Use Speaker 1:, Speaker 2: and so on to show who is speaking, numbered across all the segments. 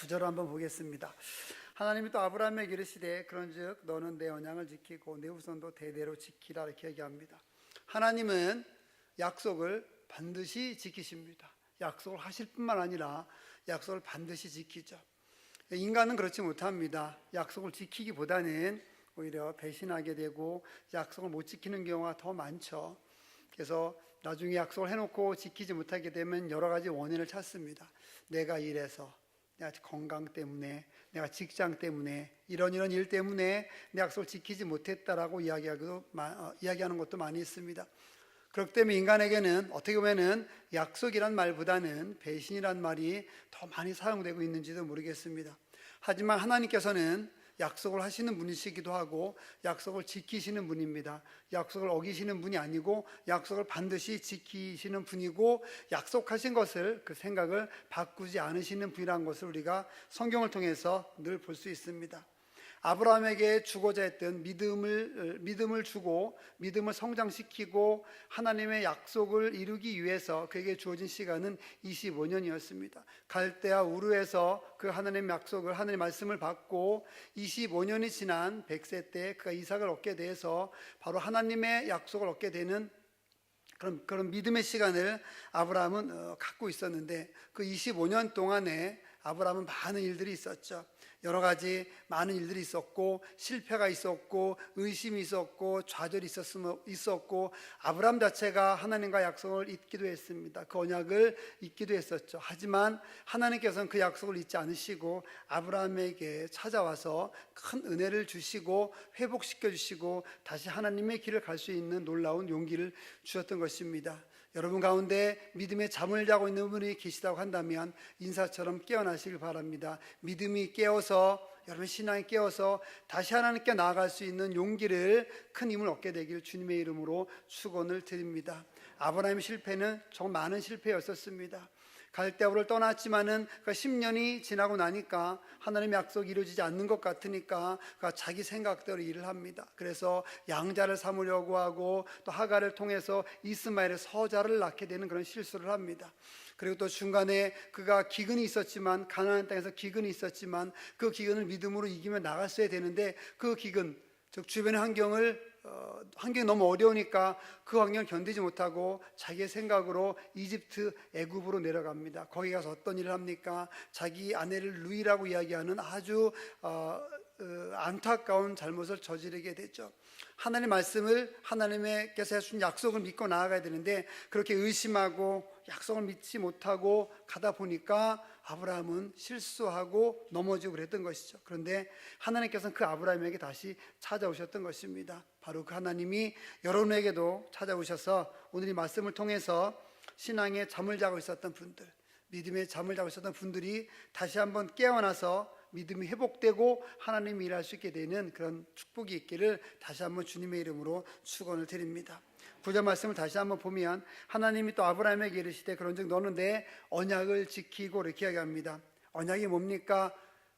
Speaker 1: 9절을 한번 보겠습니다. 하나님이 또 아브라함에게 이르시되 그런즉 너는 내 언약을 지키고 내 후손도 대대로 지키라 이렇게 얘기합니다. 하나님은 약속을 반드시 지키십니다. 약속을 하실 뿐만 아니라 약속을 반드시 지키죠. 인간은 그렇지 못합니다. 약속을 지키기보다는 오히려 배신하게 되고 약속을 못 지키는 경우가 더 많죠. 그래서 나중에 약속을 해놓고 지키지 못하게 되면 여러 가지 원인을 찾습니다. 내가 이래서, 내가 건강 때문에, 내가 직장 때문에, 이런 일 때문에 내 약속을 지키지 못했다라고 이야기하는 것도 많이 있습니다. 그렇기 때문에 인간에게는 어떻게 보면은 약속이란 말보다는 배신이란 말이 더 많이 사용되고 있는지도 모르겠습니다. 하지만 하나님께서는 약속을 하시는 분이시기도 하고 약속을 지키시는 분입니다. 약속을 어기시는 분이 아니고 약속을 반드시 지키시는 분이고 약속하신 것을 그 생각을 바꾸지 않으시는 분이라는 것을 우리가 성경을 통해서 늘 볼 수 있습니다. 아브라함에게 주고자 했던 믿음을 주고 믿음을 성장시키고 하나님의 약속을 이루기 위해서 그에게 주어진 시간은 25년이었습니다. 갈대아 우르에서 그 하나님의 약속을, 하나님의 말씀을 받고 25년이 지난 100세 때 그가 이삭을 얻게 돼서 바로 하나님의 약속을 얻게 되는 그런 믿음의 시간을 아브라함은 갖고 있었는데 그 25년 동안에 아브라함은 많은 일들이 있었죠. 여러 가지 많은 일들이 있었고 실패가 있었고 의심이 있었고 좌절이 있었고 아브라함 자체가 하나님과 약속을 잊기도 했습니다. 그 언약을 잊기도 했었죠. 하지만 하나님께서는 그 약속을 잊지 않으시고 아브라함에게 찾아와서 큰 은혜를 주시고 회복시켜 주시고 다시 하나님의 길을 갈 수 있는 놀라운 용기를 주셨던 것입니다. 여러분 가운데 믿음의 잠을 자고 있는 분이 계시다고 한다면 인사처럼 깨어나시길 바랍니다. 믿음이 깨어서, 여러분 신앙이 깨어서 다시 하나님께 나아갈 수 있는 용기를, 큰 힘을 얻게 되길 주님의 이름으로 축원을 드립니다. 아브라함의 실패는 정말 많은 실패였었습니다. 갈대아우를 떠났지만은 그 10년이 지나고 나니까 하나님의 약속이 이루어지지 않는 것 같으니까 자기 생각대로 일을 합니다. 그래서 양자를 삼으려고 하고 또 하갈을 통해서 이스마엘의 서자를 낳게 되는 그런 실수를 합니다. 그리고 또 중간에 그가 기근이 있었지만, 가나안 땅에서 기근이 있었지만 그 기근을 믿음으로 이기며 나갔어야 되는데 그 기근, 즉 주변의 환경이 너무 어려우니까 그 환경을 견디지 못하고 자기의 생각으로 이집트, 애굽으로 내려갑니다. 거기 가서 어떤 일을 합니까? 자기 아내를 루이라고 이야기하는 아주 안타까운 잘못을 저지르게 되죠. 하나님의 말씀을, 하나님께서 해준 약속을 믿고 나아가야 되는데 그렇게 의심하고 약속을 믿지 못하고 가다 보니까 아브라함은 실수하고 넘어지고 그랬던 것이죠. 그런데 하나님께서는 그 아브라함에게 다시 찾아오셨던 것입니다. 바로 그 하나님이 여러분에게도 찾아오셔서 오늘 이 말씀을 통해서 신앙의 잠을 자고 있었던 분들, 믿음의 잠을 자고 있었던 분들이 다시 한번 깨어나서 믿음이 회복되고 하나님이 일할 수 있게 되는 그런 축복이 있기를 다시 한번 주님의 이름으로 축원을 드립니다. 9절 말씀을 다시 한번 보면 하나님이 또 아브라함에게 이르시되 그런즉 너는 내 언약을 지키고 이렇게 이야기합니다. 언약이 뭡니까?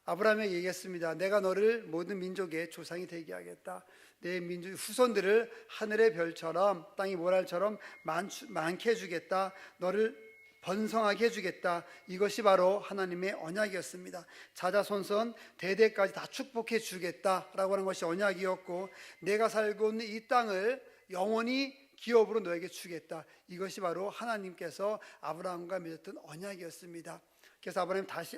Speaker 1: 아브라함에게 얘기했습니다. 내가 너를 모든 민족의 조상이 되게 하겠다. 내 민족 후손들을 하늘의 별처럼 땅의 모랄처럼 많게 해주겠다. 너를 번성하게 해주겠다. 이것이 바로 하나님의 언약이었습니다. 자자손손 대대까지 다 축복해 주겠다라고 하는 것이 언약이었고, 내가 살고 있는 이 땅을 영원히 기업으로 너에게 주겠다. 이것이 바로 하나님께서 아브라함과 맺었던 언약이었습니다. 그래서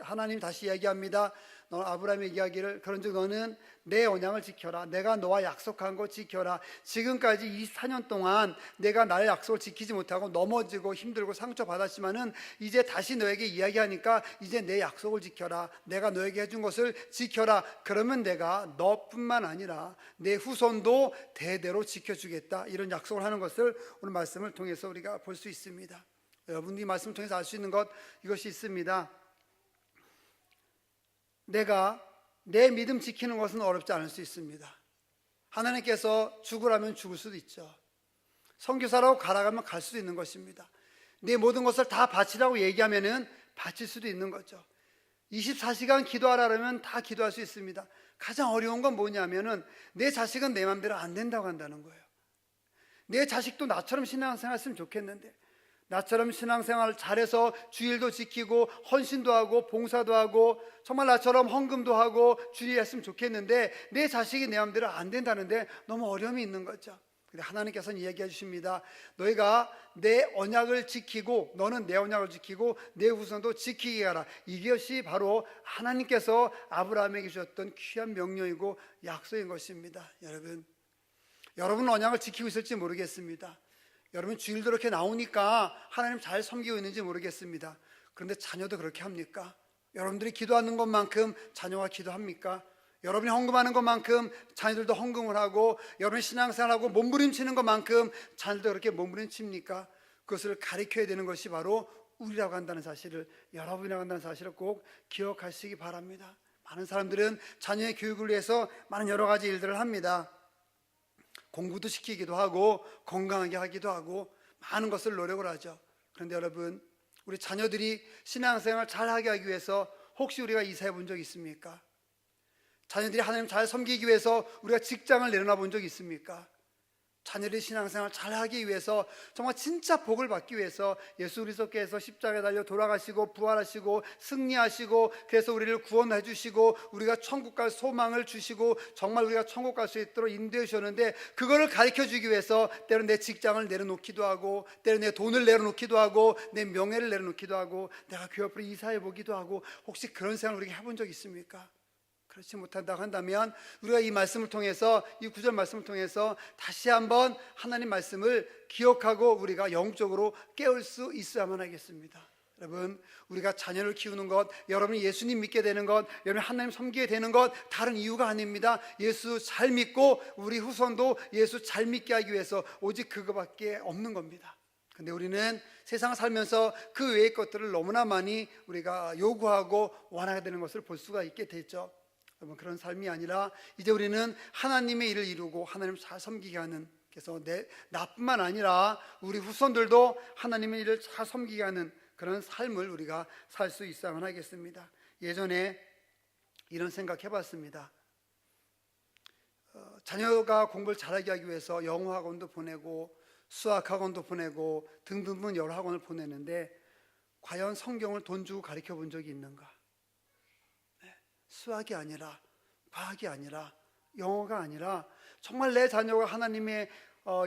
Speaker 1: 하나님 다시 이야기합니다. 너 아브라함의 이야기를, 그런즉 너는 내 언약을 지켜라. 내가 너와 약속한 거 지켜라. 지금까지 24년 동안 내가 나의 약속을 지키지 못하고 넘어지고 힘들고 상처받았지만은 이제 다시 너에게 이야기하니까 이제 내 약속을 지켜라. 내가 너에게 해준 것을 지켜라. 그러면 내가 너뿐만 아니라 내 후손도 대대로 지켜주겠다. 이런 약속을 하는 것을 오늘 말씀을 통해서 우리가 볼 수 있습니다. 여러분이 말씀을 통해서 알 수 있는 것, 이것이 있습니다. 내가 내 믿음 지키는 것은 어렵지 않을 수 있습니다. 하나님께서 죽으라면 죽을 수도 있죠. 선교사라고 가라가면 갈 수도 있는 것입니다. 내 모든 것을 다 바치라고 얘기하면은 바칠 수도 있는 거죠. 24시간 기도하라면 다 기도할 수 있습니다. 가장 어려운 건 뭐냐면은 내 자식은 내 마음대로 안 된다고 한다는 거예요. 내 자식도 나처럼 신앙생활 했으면 좋겠는데, 나처럼 신앙생활을 잘해서 주일도 지키고 헌신도 하고 봉사도 하고 정말 나처럼 헌금도 하고 주일에 했으면 좋겠는데 내 자식이 내 마음대로 안 된다는데 너무 어려움이 있는 거죠. 근데 하나님께서는 이야기해 주십니다. 너희가 내 언약을 지키고 너는 내 언약을 지키고 내 후손도 지키게 하라. 이것이 바로 하나님께서 아브라함에게 주셨던 귀한 명령이고 약속인 것입니다. 여러분 언약을 지키고 있을지 모르겠습니다. 여러분 주일도 이렇게 나오니까 하나님 잘 섬기고 있는지 모르겠습니다. 그런데 자녀도 그렇게 합니까? 여러분들이 기도하는 것만큼 자녀가 기도합니까? 여러분이 헌금하는 것만큼 자녀들도 헌금을 하고 여러분이 신앙생활하고 몸부림치는 것만큼 자녀들도 그렇게 몸부림칩니까? 그것을 가르쳐야 되는 것이 바로 우리라고 한다는 사실을, 여러분이라고 한다는 사실을 꼭 기억하시기 바랍니다. 많은 사람들은 자녀의 교육을 위해서 많은 여러 가지 일들을 합니다. 공부도 시키기도 하고 건강하게 하기도 하고 많은 것을 노력을 하죠. 그런데 여러분, 우리 자녀들이 신앙생활 잘하게 하기 위해서 혹시 우리가 이사해 본 적 있습니까? 자녀들이 하나님 잘 섬기기 위해서 우리가 직장을 내려놔 본 적 있습니까? 자녀들이 신앙생활 잘하기 위해서 정말 진짜 복을 받기 위해서 예수 그리스도께서 십자가에 달려 돌아가시고 부활하시고 승리하시고 그래서 우리를 구원해 주시고 우리가 천국 갈 소망을 주시고 정말 우리가 천국 갈 수 있도록 인도해 주셨는데 그거를 가르쳐 주기 위해서 때로는 내 직장을 내려놓기도 하고 때로는 내 돈을 내려놓기도 하고 내 명예를 내려놓기도 하고 내가 교회 앞으로 이사해 보기도 하고 혹시 그런 생각을 우리가 해본 적 있습니까? 그렇지 못한다고 한다면 우리가 이 말씀을 통해서 이 구절 말씀을 통해서 다시 한번 하나님 말씀을 기억하고 우리가 영적으로 깨울 수 있어야만 하겠습니다. 여러분, 우리가 자녀를 키우는 것, 여러분이 예수님 믿게 되는 것, 여러분이 하나님 섬기게 되는 것 다른 이유가 아닙니다. 예수 잘 믿고 우리 후손도 예수 잘 믿게 하기 위해서 오직 그거밖에 없는 겁니다. 근데 우리는 세상을 살면서 그 외의 것들을 너무나 많이 우리가 요구하고 원하게 되는 것을 볼 수가 있게 되죠. 여러분, 그런 삶이 아니라 이제 우리는 하나님의 일을 이루고 하나님을 잘 섬기게 하는, 그래서 나뿐만 아니라 우리 후손들도 하나님의 일을 잘 섬기게 하는 그런 삶을 우리가 살 수 있어야만 하겠습니다. 예전에 이런 생각 해봤습니다. 자녀가 공부를 잘하게 하기 위해서 영어 학원도 보내고 수학 학원도 보내고 등등등 여러 학원을 보내는데 과연 성경을 돈 주고 가르쳐 본 적이 있는가? 수학이 아니라 과학이 아니라 영어가 아니라 정말 내 자녀가 하나님의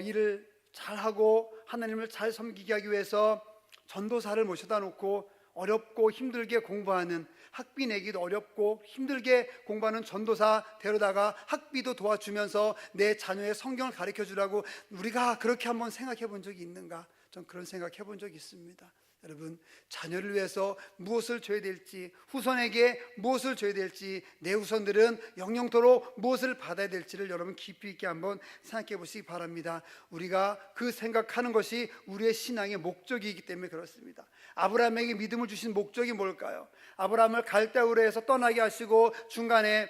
Speaker 1: 일을 잘하고 하나님을 잘 섬기게 하기 위해서 전도사를 모셔다 놓고 어렵고 힘들게 공부하는, 학비 내기도 어렵고 힘들게 공부하는 전도사 데려다가 학비도 도와주면서 내 자녀의 성경을 가르쳐 주라고 우리가 그렇게 한번 생각해 본 적이 있는가? 전 그런 생각해 본 적이 있습니다. 여러분, 자녀를 위해서 무엇을 줘야 될지, 후손에게 무엇을 줘야 될지, 내 후손들은 영영토로 무엇을 받아야 될지를 여러분 깊이 있게 한번 생각해 보시기 바랍니다. 우리가 그 생각하는 것이 우리의 신앙의 목적이기 때문에 그렇습니다. 아브라함에게 믿음을 주신 목적이 뭘까요? 아브라함을 갈대우르에서 떠나게 하시고 중간에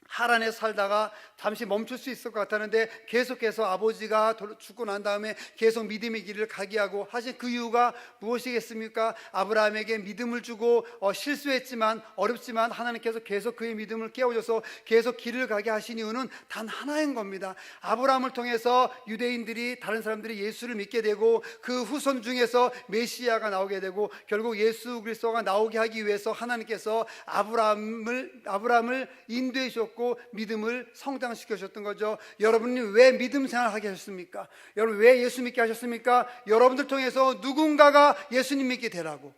Speaker 1: 하란에 살다가 잠시 멈출 수 있을 것 같았는데 계속해서 아버지가 죽고 난 다음에 계속 믿음의 길을 가게 하고 하신 그 이유가 무엇이겠습니까? 아브라함에게 믿음을 주고 실수했지만 어렵지만 하나님께서 계속 그의 믿음을 깨워줘서 계속 길을 가게 하신 이유는 단 하나인 겁니다. 아브라함을 통해서 유대인들이, 다른 사람들이 예수를 믿게 되고 그 후손 중에서 메시아가 나오게 되고 결국 예수 그리스도가 나오게 하기 위해서 하나님께서 아브라함을 인도해 주셨고 믿음을 성장시켜 주셨던 거죠. 여러분이 왜 믿음 생활하게 하셨습니까? 여러분 왜 예수 믿게 하셨습니까? 여러분들 통해서 누군가가 예수님 믿게 되라고,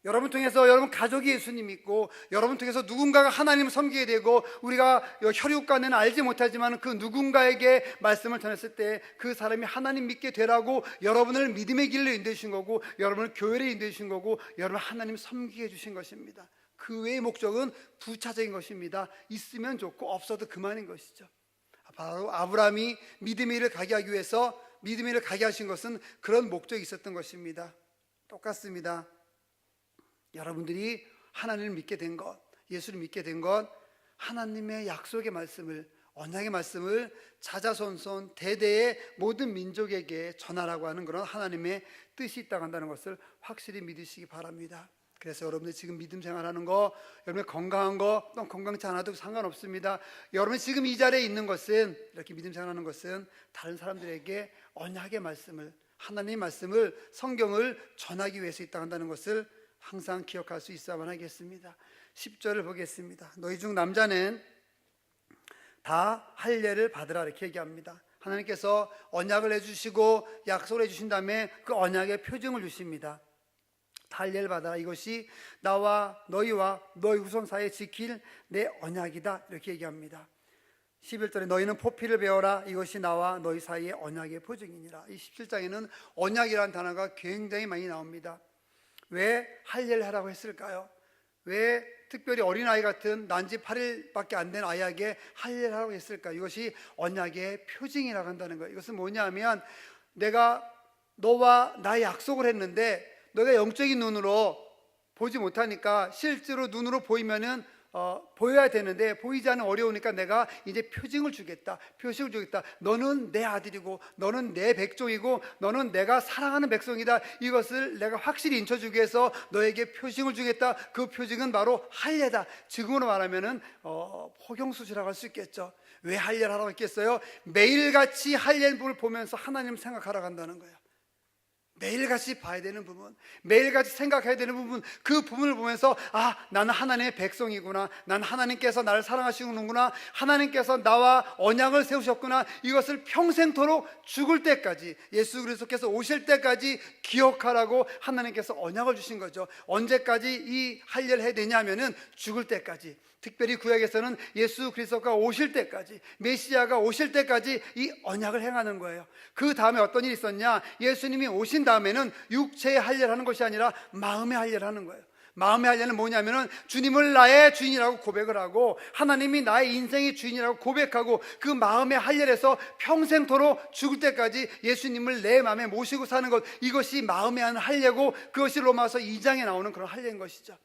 Speaker 1: 여러분 통해서 여러분 가족이 예수님 믿고 여러분 통해서 누군가가 하나님을 섬기게 되고 우리가 혈육간에는 알지 못하지만 그 누군가에게 말씀을 전했을 때 그 사람이 하나님 믿게 되라고 여러분을 믿음의 길로 인도해 주신 거고 여러분을 교회로 인도해 주신 거고 여러분 하나님 섬기게 해주신 것입니다. 그 외의 목적은 부차적인 것입니다. 있으면 좋고 없어도 그만인 것이죠. 바로 아브라함이 믿음의 일을 가게 하기 위해서 믿음의 일을 가게 하신 것은 그런 목적이 있었던 것입니다. 똑같습니다. 여러분들이 하나님을 믿게 된 것, 예수를 믿게 된 것, 하나님의 약속의 말씀을, 언약의 말씀을 자자손손 대대의 모든 민족에게 전하라고 하는 그런 하나님의 뜻이 있다고 한다는 것을 확실히 믿으시기 바랍니다. 그래서 여러분들 지금 믿음 생활하는 거, 여러분의 건강한 거, 또 건강치 않아도 상관없습니다. 여러분이 지금 이 자리에 있는 것은, 이렇게 믿음 생활하는 것은 다른 사람들에게 언약의 말씀을, 하나님의 말씀을, 성경을 전하기 위해서 이 땅에 한다는 것을 항상 기억할 수 있어야만 하겠습니다. 10절을 보겠습니다. 너희 중 남자는 다 할례를 받으라 이렇게 얘기합니다. 하나님께서 언약을 해주시고 약속을 해주신 다음에 그 언약의 표징을 주십니다. 할례를 받아라. 이것이 나와 너희와 너희 후손 사이에 지킬 내 언약이다 이렇게 얘기합니다. 11절에 너희는 포피를 배워라. 이것이 나와 너희 사이의 언약의 표징이니라. 이 17장에는 언약이라는 단어가 굉장히 많이 나옵니다. 왜 할례를 하라고 했을까요? 왜 특별히 어린아이 같은 난지 8일밖에 안 된 아이에게 할례를 하라고 했을까? 이것이 언약의 표징이라고 한다는 거예요. 이것은 뭐냐면 내가 너와 나의 약속을 했는데 너가 영적인 눈으로 보지 못하니까 실제로 눈으로 보이면은 보여야 되는데 보이지 않으면 어려우니까 내가 이제 표징을 주겠다. 표식을 주겠다. 너는 내 아들이고 너는 내 백종이고 너는 내가 사랑하는 백성이다. 이것을 내가 확실히 인쳐주기 위해서 너에게 표징을 주겠다. 그 표징은 바로 할례다. 지금으로 말하면은 포경수시라고 할 수 있겠죠. 왜 할례를 하라고 했겠어요? 매일같이 할례를 보면서 하나님 생각하라고 한다는 거예요. 매일같이 봐야 되는 부분, 매일같이 생각해야 되는 부분, 그 부분을 보면서 나는 하나님의 백성이구나, 난 하나님께서 나를 사랑하시는구나, 하나님께서 나와 언약을 세우셨구나, 이것을 평생토록 죽을 때까지, 예수 그리스도께서 오실 때까지 기억하라고 하나님께서 언약을 주신 거죠. 언제까지 이 할례를 해야 되냐면은 죽을 때까지. 특별히 구약에서는 예수 그리스도가 오실 때까지, 메시아가 오실 때까지 이 언약을 행하는 거예요. 그 다음에 어떤 일이 있었냐? 예수님이 오신 다음에는 육체의 할례를 하는 것이 아니라 마음의 할례를 하는 거예요. 마음의 할례는 뭐냐면은 주님을 나의 주인이라고 고백을 하고 하나님이 나의 인생의 주인이라고 고백하고 그 마음의 할례를 해서 평생토록 죽을 때까지 예수님을 내 마음에 모시고 사는 것, 이것이 마음에 하는 할례고 그것이 로마서 2장에 나오는 그런 할례인 것이죠.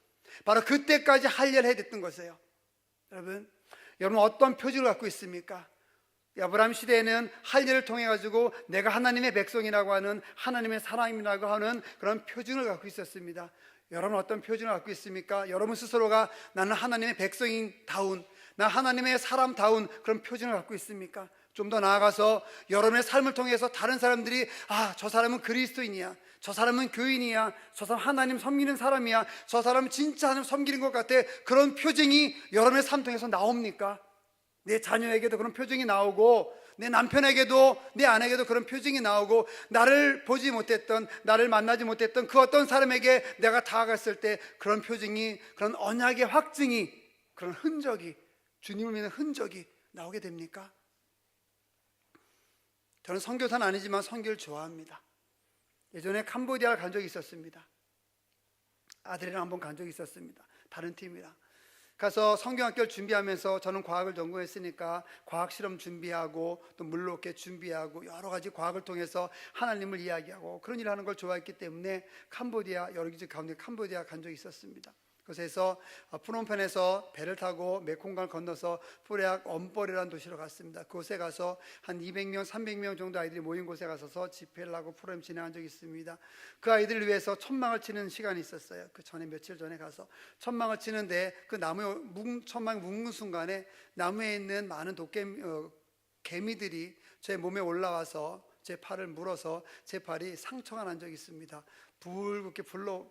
Speaker 1: 바로 그때까지 할례를 해야 됐던 것이에요. 여러분 어떤 표징을 갖고 있습니까? 아브라함 시대에는 할례를 통해 가지고 내가 하나님의 백성이라고 하는, 하나님의 사람이라고 하는 그런 표징을 갖고 있었습니다. 여러분 어떤 표징을 갖고 있습니까? 여러분 스스로가 나는 하나님의 백성인 다운, 나 하나님의 사람다운 그런 표징을 갖고 있습니까? 좀 더 나아가서 여러분의 삶을 통해서 다른 사람들이 저 사람은 그리스도인이야, 저 사람은 교인이야, 저 사람 하나님 섬기는 사람이야, 저 사람은 진짜 하나님 섬기는 것 같아, 그런 표징이 여러분의 삶 통해서 나옵니까? 내 자녀에게도 그런 표징이 나오고 내 남편에게도 내 아내에게도 그런 표징이 나오고 나를 보지 못했던, 나를 만나지 못했던 그 어떤 사람에게 내가 다가갔을 때 그런 표징이, 그런 언약의 확증이, 그런 흔적이, 주님을 믿는 흔적이 나오게 됩니까? 저는 선교사는 아니지만 선교를 좋아합니다. 예전에 캄보디아를 간 적이 있었습니다. 아들이랑 한번 간 적이 있었습니다. 다른 팀이랑 가서 성경학교를 준비하면서 저는 과학을 전공했으니까 과학 실험 준비하고 또 물로켓 준비하고 여러 가지 과학을 통해서 하나님을 이야기하고 그런 일을 하는 걸 좋아했기 때문에 캄보디아, 여러 가지 가운데 캄보디아 간 적이 있었습니다. 그래서 프놈펜에서 배를 타고 메콩강을 건너서 프레악 엄벌이라는 도시로 갔습니다. 그곳에 가서 한 200명, 300명 정도 아이들이 모인 곳에 가서 집회를 하고 프로그램 진행한 적이 있습니다. 그 아이들을 위해서 천막을 치는 시간이 있었어요. 그 전에 며칠 전에 가서 천막을 치는데 그 나무에 천막이 묶는 순간에 나무에 있는 많은 개미들이 제 몸에 올라와서 제 팔을 물어서 제 팔이 상처가 난 적이 있습니다. 붉게 불러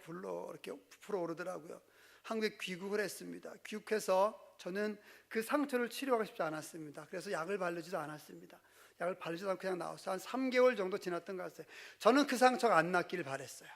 Speaker 1: 이렇게 불어오르더라고요. 한국에 귀국을 했습니다. 귀국해서 저는 그 상처를 치료하고 싶지 않았습니다. 그래서 약을 바르지도 않았습니다. 약을 바르지도 않고 그냥 나왔어요. 한 3개월 정도 지났던 것 같아요. 저는 그 상처가 안 낫기를 바랬어요.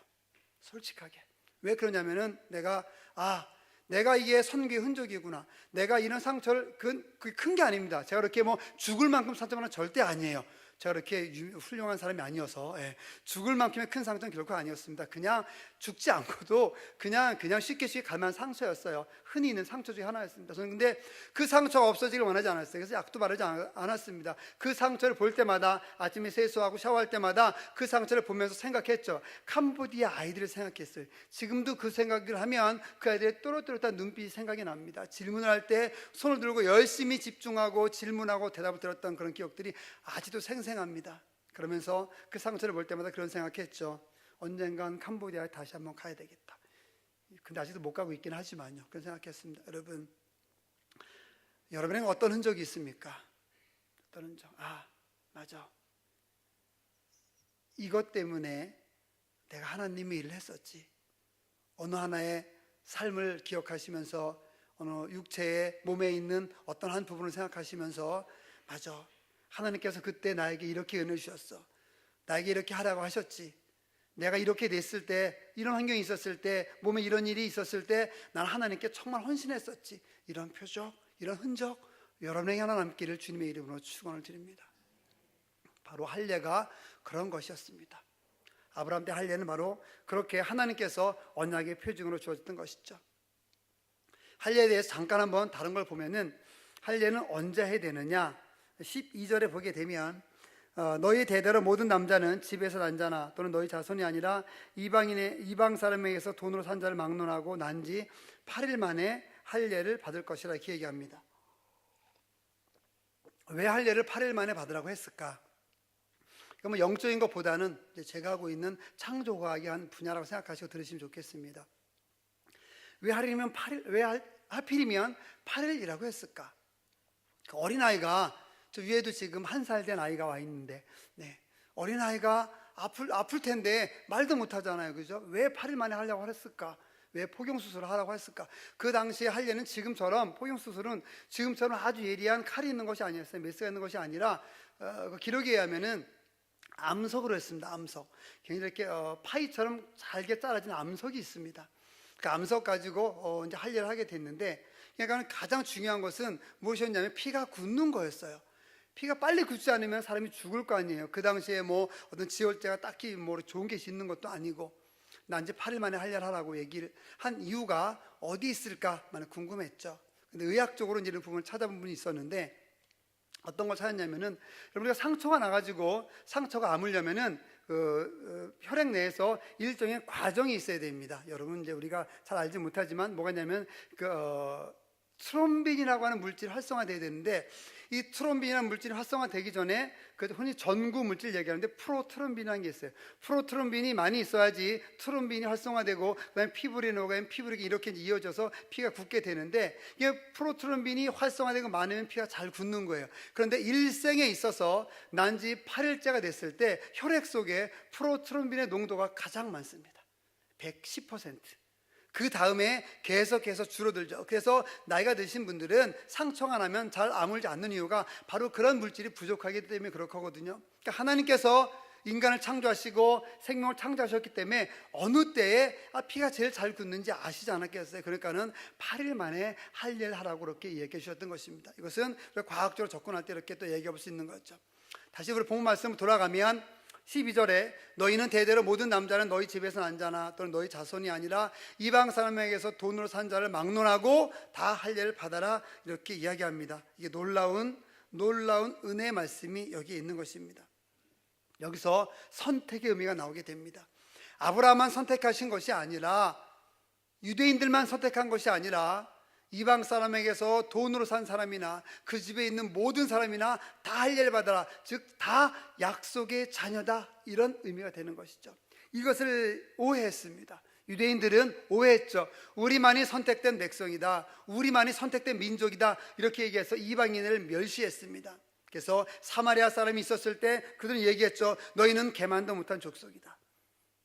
Speaker 1: 솔직하게. 왜 그러냐면은 내가 이게 선교의 흔적이구나. 내가 이런 상처를, 그게 큰 게 아닙니다. 제가 그렇게 죽을 만큼 상처는 절대 아니에요. 제가 그렇게 훌륭한 사람이 아니어서 죽을 만큼의 큰 상처는 결코 아니었습니다. 그냥 죽지 않고도 그냥 쉽게 갈만한 상처였어요. 흔히 있는 상처 중에 하나였습니다. 저는 근데 그 상처가 없어지길 원하지 않았어요. 그래서 약도 바르지 않았습니다. 그 상처를 볼 때마다, 아침에 세수하고 샤워할 때마다 그 상처를 보면서 생각했죠. 캄보디아 아이들을 생각했어요. 지금도 그 생각을 하면 그 아이들의 또렷또렷한 눈빛이 생각이 납니다. 질문을 할 때 손을 들고 열심히 집중하고 질문하고 대답을 들었던 그런 기억들이 아직도 생생합니다. 그러면서 그 상처를 볼 때마다 그런 생각했죠. 언젠간 캄보디아에 다시 한번 가야 되겠다. 근데 아직도 못 가고 있긴 하지만요. 그런 생각했습니다. 여러분에게 어떤 흔적이 있습니까? 어떤 흔적? 맞아. 이것 때문에 내가 하나님의 일을 했었지. 어느 하나의 삶을 기억하시면서 어느 육체의 몸에 있는 어떤 한 부분을 생각하시면서 맞아, 하나님께서 그때 나에게 이렇게 은혜 주셨어. 나에게 이렇게 하라고 하셨지. 내가 이렇게 됐을 때, 이런 환경이 있었을 때, 몸에 이런 일이 있었을 때 난 하나님께 정말 헌신했었지. 이런 표적, 이런 흔적 여러분에게 하나 남기를 주님의 이름으로 축원을 드립니다. 바로 할례가 그런 것이었습니다. 아브라함 때 할례는 바로 그렇게 하나님께서 언약의 표징으로 주어졌던 것이죠. 할례에 대해서 잠깐 한번 다른 걸 보면은, 할례는 언제 해야 되느냐, 12절에 보게 되면 너희 대대로 모든 남자는 집에서 난 자나 또는 너희 자손이 아니라 이방 사람에게서 돈으로 산 자를 막론하고 난 지 8일 만에 할례를 받을 것이라 이렇게 얘기합니다. 왜 할례를 8일 만에 받으라고 했을까? 그러면 영적인 것보다는 제가 하고 있는 창조과학의 한 분야라고 생각하시고 들으시면 좋겠습니다. 왜 하필이면 8일이라고 했을까? 어린아이가, 저 위에도 지금 1살 된 아이가 와 있는데, 어린아이가 아플 텐데 말도 못하잖아요. 그죠? 왜 8일 만에 하려고 했을까? 왜 포경수술을 하라고 했을까? 그 당시에 할례는 지금처럼, 포경수술은 지금처럼 아주 예리한 칼이 있는 것이 아니었어요. 메스가 있는 것이 아니라 기록에 의하면은 암석으로 했습니다. 암석. 굉장히 이렇게 파이처럼 잘게 잘라진 암석이 있습니다. 그 암석 가지고 이제 할례를 하게 됐는데, 그러니까 가장 중요한 것은 무엇이었냐면 피가 굳는 거였어요. 피가 빨리 굳지 않으면 사람이 죽을 거 아니에요. 그 당시에 뭐 어떤 지혈제가 딱히 뭐 좋은 게 있는 것도 아니고, 나 이제 8일 만에 할례를 하라고 얘기를 한 이유가 어디 있을까 많이 궁금했죠. 근데 의학적으로 이제 이런 부분을 찾아본 분이 있었는데, 어떤 걸 찾았냐면은, 여러분, 우리가 상처가 나가지고 상처가 아물려면은 혈액 내에서 일종의 과정이 있어야 됩니다. 여러분, 이제 우리가 잘 알지 못하지만 뭐가 있냐면 트롬빈이라고 하는 물질이 활성화돼야 되는데, 이 트롬빈이라는 물질이 활성화되기 전에 흔히 전구 물질 얘기하는데 프로트롬빈이라는 게 있어요. 프로트롬빈이 많이 있어야지 트롬빈이 활성화되고 그다음에 피부리 녹아면 피부리 이렇게 이어져서 피가 굳게 되는데, 이게 프로트롬빈이 활성화되고 많으면 피가 잘 굳는 거예요. 그런데 일생에 있어서 난지 8일째가 됐을 때 혈액 속에 프로트롬빈의 농도가 가장 많습니다. 110%. 그 다음에 계속해서 줄어들죠. 그래서 나이가 드신 분들은 상처가 나면 잘 아물지 않는 이유가 바로 그런 물질이 부족하기 때문에 그렇거든요. 그러니까 하나님께서 인간을 창조하시고 생명을 창조하셨기 때문에 어느 때에 피가 제일 잘 굳는지 아시지 않았겠어요? 그러니까는 8일 만에 할례를 하라고 그렇게 얘기해 주셨던 것입니다. 이것은 과학적으로 접근할 때 이렇게 또 얘기해 볼 수 있는 거죠. 다시 우리 본문 말씀으로 돌아가면 12절에 너희는 대대로 모든 남자는 너희 집에서 난 자나 또는 너희 자손이 아니라 이방 사람에게서 돈으로 산 자를 막론하고 다 할례를 받아라, 이렇게 이야기합니다. 이게 놀라운 은혜의 말씀이 여기에 있는 것입니다. 여기서 선택의 의미가 나오게 됩니다. 아브라함만 선택하신 것이 아니라, 유대인들만 선택한 것이 아니라, 이방 사람에게서 돈으로 산 사람이나 그 집에 있는 모든 사람이나 다 할례를 받아라, 즉 다 약속의 자녀다, 이런 의미가 되는 것이죠. 이것을 오해했습니다. 유대인들은 오해했죠. 우리만이 선택된 백성이다, 우리만이 선택된 민족이다, 이렇게 얘기해서 이방인을 멸시했습니다. 그래서 사마리아 사람이 있었을 때 그들은 얘기했죠. 너희는 개만도 못한 족속이다.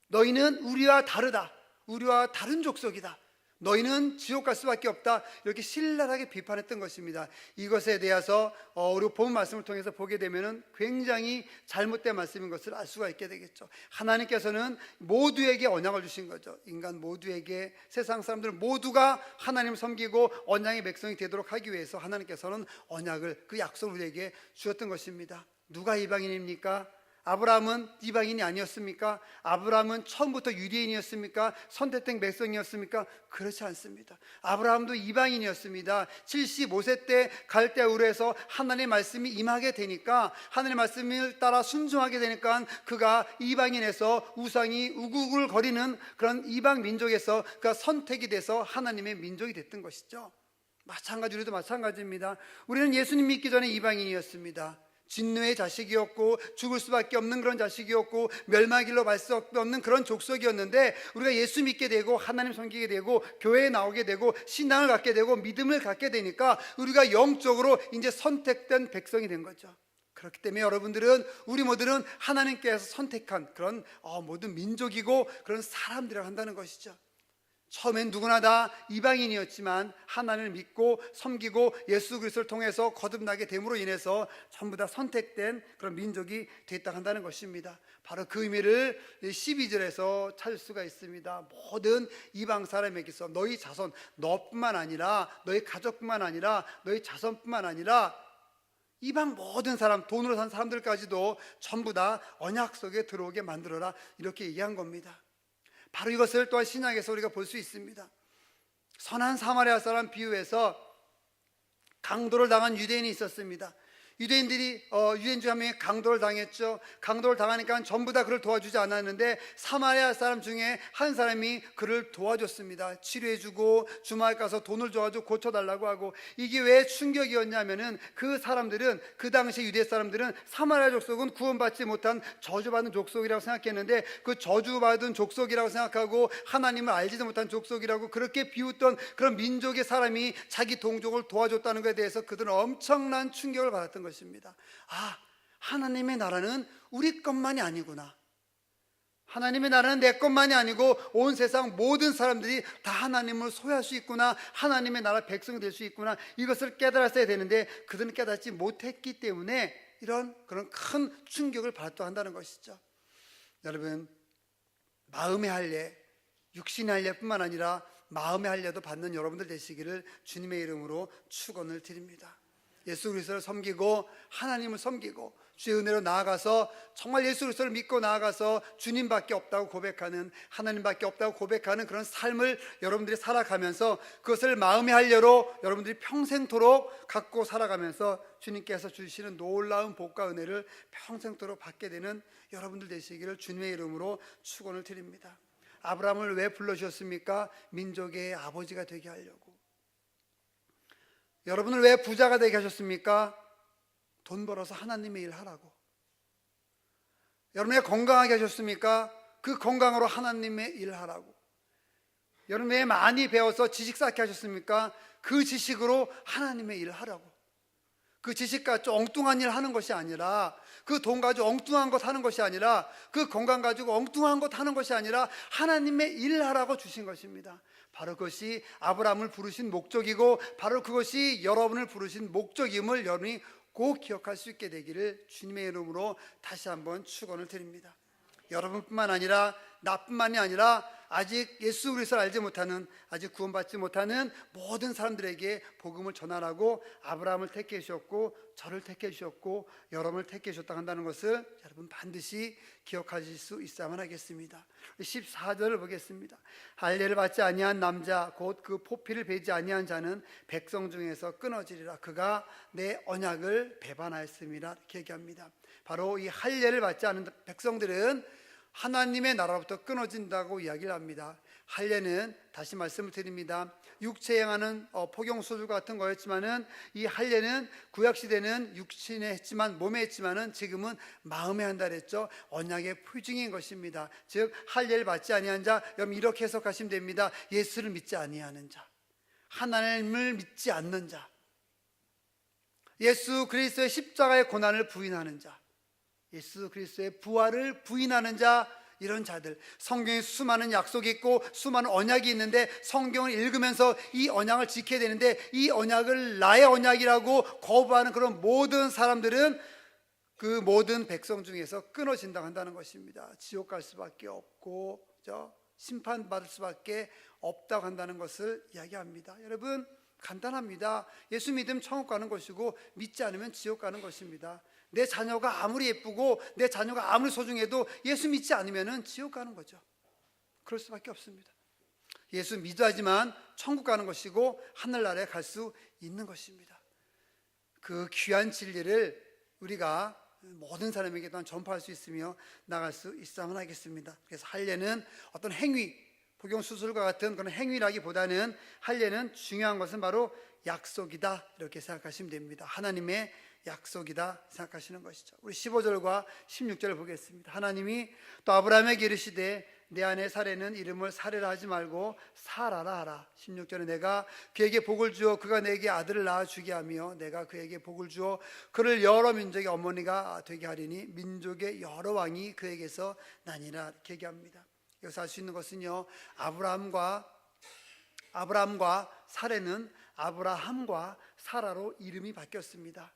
Speaker 1: 너희는 우리와 다르다. 우리와 다른 족속이다. 너희는 지옥 갈 수밖에 없다, 이렇게 신랄하게 비판했던 것입니다. 이것에 대해서 우리 본 말씀을 통해서 보게 되면 굉장히 잘못된 말씀인 것을 알 수가 있게 되겠죠. 하나님께서는 모두에게 언약을 주신 거죠. 인간 모두에게, 세상 사람들 모두가 하나님을 섬기고 언약의 백성이 되도록 하기 위해서 하나님께서는 언약을, 그 약속을 우리에게 주셨던 것입니다. 누가 이방인입니까? 아브라함은 이방인이 아니었습니까? 아브라함은 처음부터 유대인이었습니까? 선택된 백성이었습니까? 그렇지 않습니다. 아브라함도 이방인이었습니다. 75세 때 갈대아 우르에서 하나님의 말씀이 임하게 되니까, 하나님의 말씀을 따라 순종하게 되니까 그가 이방인에서 우상이 우국을 거리는 그런 이방 민족에서 그가 선택이 돼서 하나님의 민족이 됐던 것이죠. 우리도 마찬가지입니다. 우리는 예수님 믿기 전에 이방인이었습니다. 진노의 자식이었고 죽을 수밖에 없는 그런 자식이었고 멸망길로 갈 수 없는 그런 족속이었는데, 우리가 예수 믿게 되고 하나님 섬기게 되고 교회에 나오게 되고 신앙을 갖게 되고 믿음을 갖게 되니까 우리가 영적으로 이제 선택된 백성이 된 거죠. 그렇기 때문에 여러분들은, 우리 모두는 하나님께서 선택한 그런 모든 민족이고 그런 사람들이라고 한다는 것이죠. 처음엔 누구나 다 이방인이었지만 하나님을 믿고 섬기고 예수 그리스도를 통해서 거듭나게 됨으로 인해서 전부 다 선택된 그런 민족이 됐다 한다는 것입니다. 바로 그 의미를 12절에서 찾을 수가 있습니다. 모든 이방 사람에게서 너희 자손, 너뿐만 아니라 너희 가족뿐만 아니라 너희 자손뿐만 아니라 이방 모든 사람, 돈으로 산 사람들까지도 전부 다 언약 속에 들어오게 만들어라, 이렇게 얘기한 겁니다. 바로 이것을 또한 신약에서 우리가 볼 수 있습니다. 선한 사마리아 사람 비유에서 강도를 당한 유대인이 있었습니다. 유대인 중 한 명이 강도를 당했죠. 강도를 당하니까 전부 다 그를 도와주지 않았는데 사마리아 사람 중에 한 사람이 그를 도와줬습니다. 치료해주고 주말 가서 돈을 줘가지고 고쳐달라고 하고. 이게 왜 충격이었냐면은 그 사람들은, 그 당시 유대 사람들은 사마리아 족속은 구원받지 못한 저주받은 족속이라고 생각했는데, 그 저주받은 족속이라고 생각하고 하나님을 알지도 못한 족속이라고 그렇게 비웃던 그런 민족의 사람이 자기 동족을 도와줬다는 것에 대해서 그들은 엄청난 충격을 받았던 것입니다. 하나님의 나라는 우리 것만이 아니구나. 하나님의 나라는 내 것만이 아니고 온 세상 모든 사람들이 다 하나님을 소유할 수 있구나. 하나님의 나라 백성이 될 수 있구나. 이것을 깨달았어야 되는데 그들은 깨닫지 못했기 때문에 그런 큰 충격을 받았다 한다는 것이죠. 여러분, 마음의 할례, 육신의 할례뿐만 아니라 마음의 할례도 받는 여러분들 되시기를 주님의 이름으로 축원을 드립니다. 예수 그리스도를 섬기고 하나님을 섬기고 주의 은혜로 나아가서 정말 예수 그리스도를 믿고 나아가서 주님밖에 없다고 고백하는, 하나님밖에 없다고 고백하는 그런 삶을 여러분들이 살아가면서 그것을 마음의 할례로 여러분들이 평생토록 갖고 살아가면서 주님께서 주시는 놀라운 복과 은혜를 평생토록 받게 되는 여러분들 되시기를 주님의 이름으로 축원을 드립니다. 아브라함을 왜 불러주셨습니까? 민족의 아버지가 되게 하려고. 여러분을 왜 부자가 되게 하셨습니까? 돈 벌어서 하나님의 일 하라고. 여러분 왜 건강하게 하셨습니까? 그 건강으로 하나님의 일 하라고. 여러분 왜 많이 배워서 지식 쌓게 하셨습니까? 그 지식으로 하나님의 일 하라고. 그 지식 가지고 엉뚱한 일 하는 것이 아니라, 그 돈 가지고 엉뚱한 것 하는 것이 아니라, 그 건강 가지고 엉뚱한 것 하는 것이 아니라 하나님의 일을 하라고 주신 것입니다. 바로 그것이 아브라함을 부르신 목적이고 바로 그것이 여러분을 부르신 목적임을 여러분이 꼭 기억할 수 있게 되기를 주님의 이름으로 다시 한번 축원을 드립니다. 여러분뿐만 아니라 나뿐만이 아니라 아직 예수 그리스도를 알지 못하는, 아직 구원받지 못하는 모든 사람들에게 복음을 전하라고 아브라함을 택해 주셨고 저를 택해 주셨고 여러분을 택해 주셨다 한다는 것을 여러분 반드시 기억하실 수 있어야만 하겠습니다. 14절을 보겠습니다. 할례를 받지 아니한 남자 곧 그 포피를 베지 아니한 자는 백성 중에서 끊어지리라. 그가 내 언약을 배반하였음이라, 이렇게 얘기합니다. 바로 이 할례를 받지 않은 백성들은 하나님의 나라로부터 끊어진다고 이야기를 합니다. 할례는 다시 말씀을 드립니다. 육체에 행하는 포경수술 같은 거였지만은 이 할례는 구약시대는 육신에 했지만, 몸에 했지만은 지금은 마음에 한다 그랬죠. 언약의 표징인 것입니다. 즉 할례를 받지 아니한 자, 여러분 이렇게 해석하시면 됩니다. 예수를 믿지 아니하는 자, 하나님을 믿지 않는 자, 예수 그리스도의 십자가의 고난을 부인하는 자, 예수 그리스도의 부활을 부인하는 자, 이런 자들. 성경에 수많은 약속이 있고 수많은 언약이 있는데 성경을 읽으면서 이 언약을 지켜야 되는데 이 언약을 나의 언약이라고 거부하는 그런 모든 사람들은 그 모든 백성 중에서 끊어진다고 한다는 것입니다. 지옥 갈 수밖에 없고 심판받을 수밖에 없다고 한다는 것을 이야기합니다. 여러분 간단합니다. 예수 믿으면 천국 가는 것이고 믿지 않으면 지옥 가는 것입니다. 내 자녀가 아무리 예쁘고 내 자녀가 아무리 소중해도 예수 믿지 않으면 지옥 가는 거죠. 그럴 수밖에 없습니다. 예수 믿어야지만 천국 가는 것이고 하늘나라에 갈 수 있는 것입니다. 그 귀한 진리를 우리가 모든 사람에게 또한 전파할 수 있으며 나갈 수 있어야만 하겠습니다. 그래서 할례는 어떤 행위, 복용수술과 같은 그런 행위라기보다는 할례는 중요한 것은 바로 약속이다, 이렇게 생각하시면 됩니다. 하나님의 약속이다 생각하시는 것이죠. 우리 15절과 16절을 보겠습니다. 하나님이 또 아브라함에게 이르시되 내 아내 사레는 이름을 사레라 하지 말고 사라라 하라. 16절에 내가 그에게 복을 주어 그가 내게 아들을 낳아 주게 하며 내가 그에게 복을 주어 그를 여러 민족의 어머니가 되게 하리니 민족의 여러 왕이 그에게서 나니라. 이렇게 얘기합니다. 여기서 알 수 있는 것은요, 아브라함과 사레는 아브라함과 사라로 이름이 바뀌었습니다.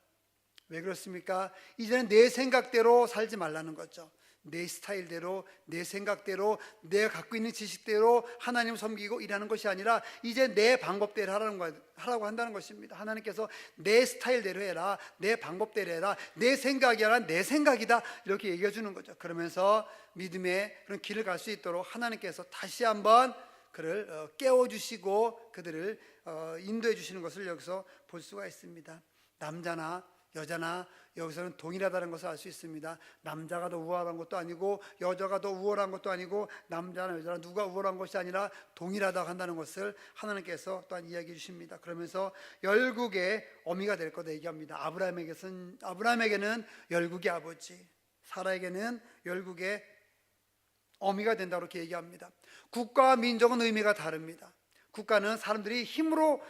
Speaker 1: 왜 그렇습니까? 이제는 내 생각대로 살지 말라는 거죠. 내 스타일대로, 내 생각대로, 내가 갖고 있는 지식대로 하나님을 섬기고 일하는 것이 아니라 이제 내 방법대로 하라고 한다는 것입니다. 하나님께서 내 스타일대로 해라, 내 방법대로 해라, 내 생각이 아니라 내 생각이다, 이렇게 얘기해 주는 거죠. 그러면서 믿음의 그런 길을 갈 수 있도록 하나님께서 다시 한번 그를 깨워주시고 그들을 인도해 주시는 것을 여기서 볼 수가 있습니다. 남자나 여자나 여기서는 동일하다는 것을 알 수 있습니다. 남자가 더 우월한 것도 아니고 여자가 더 우월한 것도 아니고 남자나 여자나 누가 우월한 것이 아니라 동일하다고 한다는 것을 하나님께서 또한 이야기해 주십니다. 그러면서 열국의 어미가 될 거다 얘기합니다. 아브라함에게는 열국의 아버지, 사라에게는 열국의 어미가 된다고 이렇게 얘기합니다. 국가와 민족은 의미가 다릅니다. 국가는 사람들이 힘으로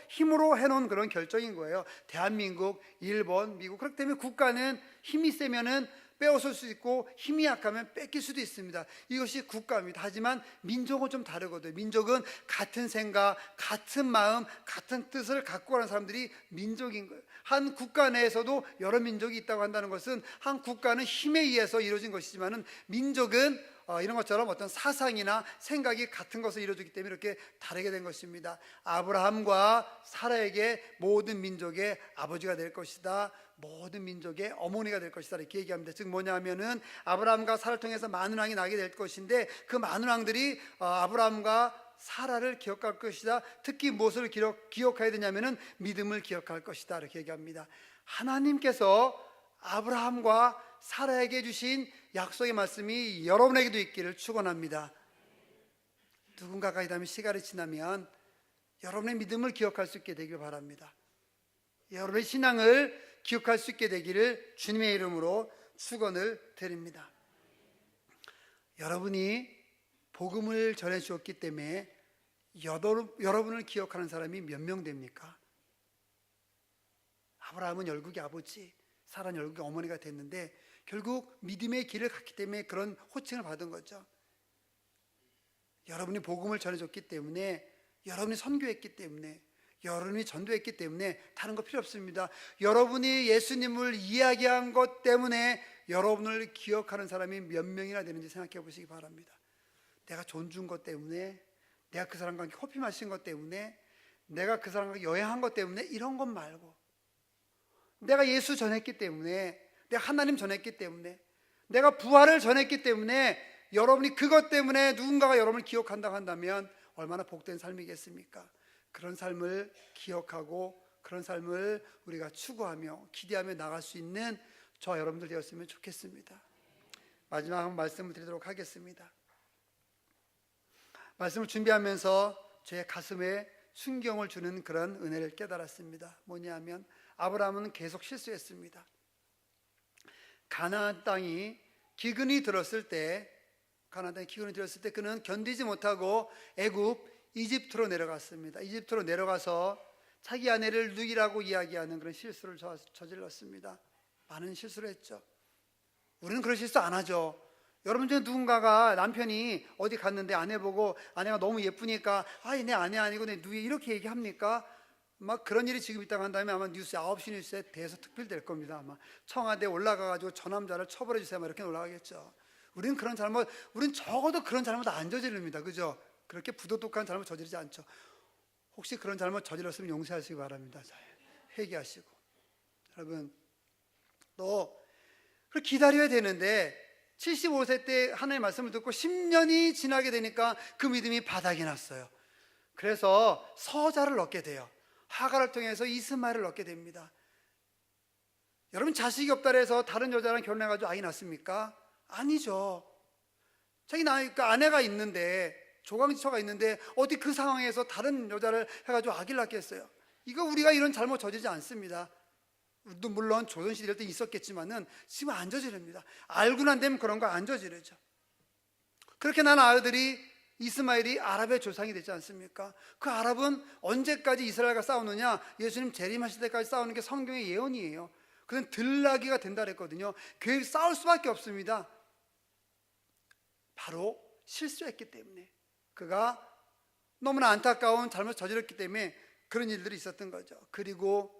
Speaker 1: 해놓은 그런 결정인 거예요. 대한민국, 일본, 미국. 그렇기 때문에 국가는 힘이 세면은 빼앗을 수 있고 힘이 약하면 뺏길 수도 있습니다. 이것이 국가입니다. 하지만 민족은 좀 다르거든요. 민족은 같은 생각, 같은 마음, 같은 뜻을 갖고 가는 사람들이 민족인 거예요. 한 국가 내에서도 여러 민족이 있다고 한다는 것은 한 국가는 힘에 의해서 이루어진 것이지만은 민족은 이런 것처럼 어떤 사상이나 생각이 같은 것을 이루어주기 때문에 이렇게 다르게 된 것입니다. 아브라함과 사라에게 모든 민족의 아버지가 될 것이다, 모든 민족의 어머니가 될 것이다, 이렇게 얘기합니다. 즉 뭐냐면은 아브라함과 사라를 통해서 많은 왕이 나게 될 것인데 그 많은 왕들이 아브라함과 사라를 기억할 것이다. 특히 무엇을 기억해야 되냐면은 믿음을 기억할 것이다, 이렇게 얘기합니다. 하나님께서 아브라함과 사라에게 주신 약속의 말씀이 여러분에게도 있기를 축원합니다. 누군가가 이 다음에 시간이 지나면 여러분의 믿음을 기억할 수 있게 되길 바랍니다. 여러분의 신앙을 기억할 수 있게 되기를 주님의 이름으로 축원을 드립니다. 여러분이 복음을 전해 주었기 때문에 여러분을 기억하는 사람이 몇 명 됩니까? 아브라함은 열국의 아버지, 사라는 열국의 어머니가 됐는데 결국 믿음의 길을 갔기 때문에 그런 호칭을 받은 거죠. 여러분이 복음을 전해줬기 때문에, 여러분이 선교했기 때문에, 여러분이 전도했기 때문에 다른 거 필요 없습니다. 여러분이 예수님을 이야기한 것 때문에 여러분을 기억하는 사람이 몇 명이나 되는지 생각해 보시기 바랍니다. 내가 돈 준 것 때문에, 내가 그 사람과 함께 커피 마신 것 때문에, 내가 그 사람과 여행한 것 때문에, 이런 것 말고 내가 예수 전했기 때문에, 내가 하나님 전했기 때문에, 내가 부활을 전했기 때문에 여러분이 그것 때문에 누군가가 여러분을 기억한다고 한다면 얼마나 복된 삶이겠습니까? 그런 삶을 기억하고 그런 삶을 우리가 추구하며 기대하며 나갈 수 있는 저와 여러분들 되었으면 좋겠습니다. 마지막 한 말씀을 드리도록 하겠습니다. 말씀을 준비하면서 제 가슴에 순경을 주는 그런 은혜를 깨달았습니다. 뭐냐면 아브라함은 계속 실수했습니다. 가나안 땅이 기근이 들었을 때 그는 견디지 못하고 이집트로 내려갔습니다. 이집트로 내려가서 자기 아내를 누이라고 이야기하는 그런 실수를 저질렀습니다. 많은 실수를 했죠. 우리는 그런 실수 안 하죠. 여러분 중에 누군가가 남편이 어디 갔는데 아내 보고 아내가 너무 예쁘니까 내 아내 아니고 내 누이 이렇게 얘기합니까? 막 그런 일이 지금 있다고 한다면 아마 뉴스 9시 뉴스에 대해서 특필될 겁니다. 아마 청와대에 올라가가지고 저 남자를 처벌해 주세요, 이렇게 올라가겠죠. 우리는 적어도 그런 잘못 안 저지릅니다. 그죠? 그렇게 부도덕한 잘못 저지르지 않죠. 혹시 그런 잘못 저질렀으면 용서하시기 바랍니다. 회개하시고. 여러분, 또 기다려야 되는데 75세 때 하나님의 말씀을 듣고 10년이 지나게 되니까 그 믿음이 바닥이 났어요. 그래서 서자를 얻게 돼요. 하갈을 통해서 이스마엘을 얻게 됩니다. 여러분, 자식이 없다 해서 다른 여자랑 결혼해가지고 아이 낳습니까? 아니죠. 자기 아내가 있는데, 조강지처가 있는데 어디 그 상황에서 다른 여자를 해가지고 아기를 낳겠어요? 이거 우리가 이런 잘못 저지르지 않습니다. 물론 조선시대 이럴 때 있었겠지만은 지금 안 저지릅니다. 알고 난 다음에 그런 거 안 저지르죠. 그렇게 난 아들이 이스마엘이 아랍의 조상이 되지 않습니까? 그 아랍은 언제까지 이스라엘과 싸우느냐? 예수님 재림하실 때까지 싸우는 게 성경의 예언이에요. 그는 들나귀가 된다 그랬거든요. 교회 싸울 수밖에 없습니다. 바로 실수했기 때문에, 그가 너무나 안타까운 잘못 저질렀기 때문에 그런 일들이 있었던 거죠. 그리고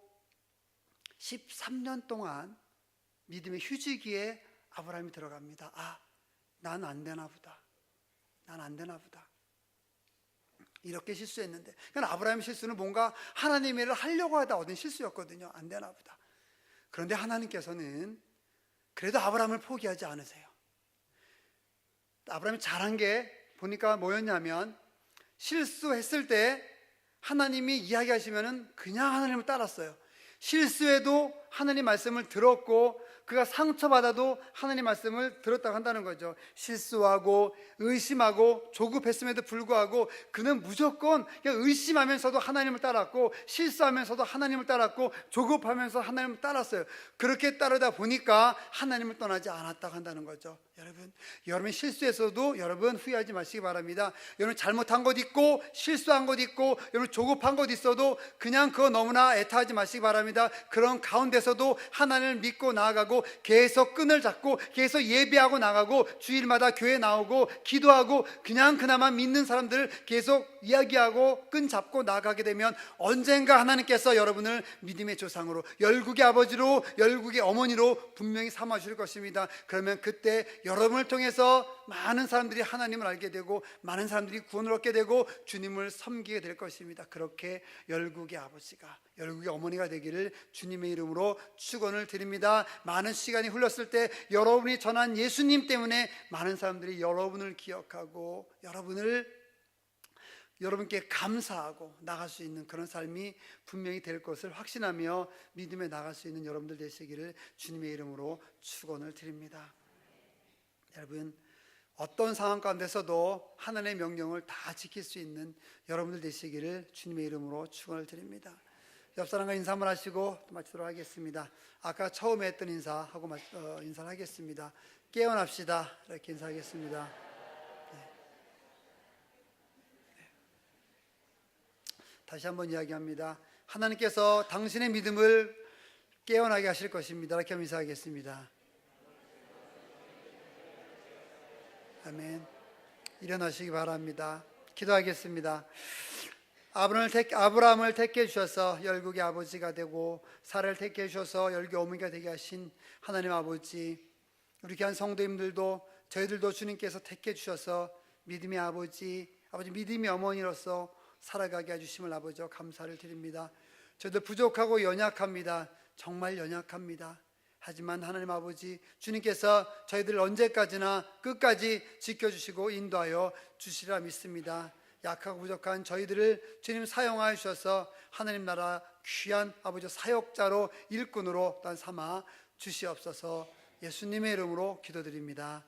Speaker 1: 13년 동안 믿음의 휴지기에 아브라함이 들어갑니다. 난 안 되나 보다. 난 안 되나 보다. 이렇게 실수했는데, 그러니까 아브라함의 실수는 뭔가 하나님의 일을 하려고 하다 얻은 실수였거든요. 안 되나 보다. 그런데 하나님께서는 그래도 아브라함을 포기하지 않으세요. 아브라함이 잘한 게 보니까 뭐였냐면, 실수했을 때 하나님이 이야기하시면은 그냥 하나님을 따랐어요. 실수해도 하나님 말씀을 들었고, 그가 상처받아도 하나님 말씀을 들었다고 한다는 거죠. 실수하고 의심하고 조급했음에도 불구하고 그는 무조건 그냥 의심하면서도 하나님을 따랐고, 실수하면서도 하나님을 따랐고, 조급하면서 하나님을 따랐어요. 그렇게 따르다 보니까 하나님을 떠나지 않았다고 한다는 거죠. 여러분 실수에서도 여러분 후회하지 마시기 바랍니다. 여러분 잘못한 것 있고 실수한 것 있고 여러분 조급한 것 있어도 그냥 그거 너무나 애타하지 마시기 바랍니다. 그런 가운데서도 하나님을 믿고 나아가고 계속 끈을 잡고 계속 예배하고 나가고 주일마다 교회 나오고 기도하고 그냥 그나마 믿는 사람들 계속 이야기하고 끈 잡고 나아가게 되면 언젠가 하나님께서 여러분을 믿음의 조상으로, 열국의 아버지로, 열국의 어머니로 분명히 삼아 주실 것입니다. 그러면 그때 여러분을 통해서 많은 사람들이 하나님을 알게 되고 많은 사람들이 구원을 얻게 되고 주님을 섬기게 될 것입니다. 그렇게 열국의 아버지가, 열국의 어머니가 되기를 주님의 이름으로 축원을 드립니다. 많은 시간이 흘렀을 때 여러분이 전한 예수님 때문에 많은 사람들이 여러분을 기억하고 여러분께 감사하고 나갈 수 있는 그런 삶이 분명히 될 것을 확신하며 믿음에 나갈 수 있는 여러분들 되시기를 주님의 이름으로 축원을 드립니다. 여러분, 어떤 상황 가운데서도 하나님의 명령을 다 지킬 수 있는 여러분들 되시기를 주님의 이름으로 축원을 드립니다. 옆 사람과 인사 한번 하시고 마치도록 하겠습니다. 아까 처음에 했던 인사하고 인사를 하겠습니다. 깨어납시다, 이렇게 인사하겠습니다. 다시 한번 이야기합니다. 하나님께서 당신의 믿음을 깨어나게 하실 것입니다. 이렇게 하면 인사하겠습니다. 아멘. 일어나시기 바랍니다. 기도하겠습니다. 아브라함을 택해 주셔서 열국의 아버지가 되고 사라를 택해 주셔서 열국의 어머니가 되게 하신 하나님 아버지, 우리 귀한 성도님들도 저희들도 주님께서 택해 주셔서 믿음의 아버지 믿음의 어머니로서 살아가게 해주심을 아버지 감사를 드립니다. 저희들 부족하고 연약합니다. 정말 연약합니다. 하지만 하나님 아버지, 주님께서 저희들을 언제까지나 끝까지 지켜주시고 인도하여 주시리라 믿습니다. 약하고 부족한 저희들을 주님 사용하여 주셔서 하나님 나라 귀한 아버지 사역자로 일꾼으로 삼아 주시옵소서. 예수님의 이름으로 기도드립니다.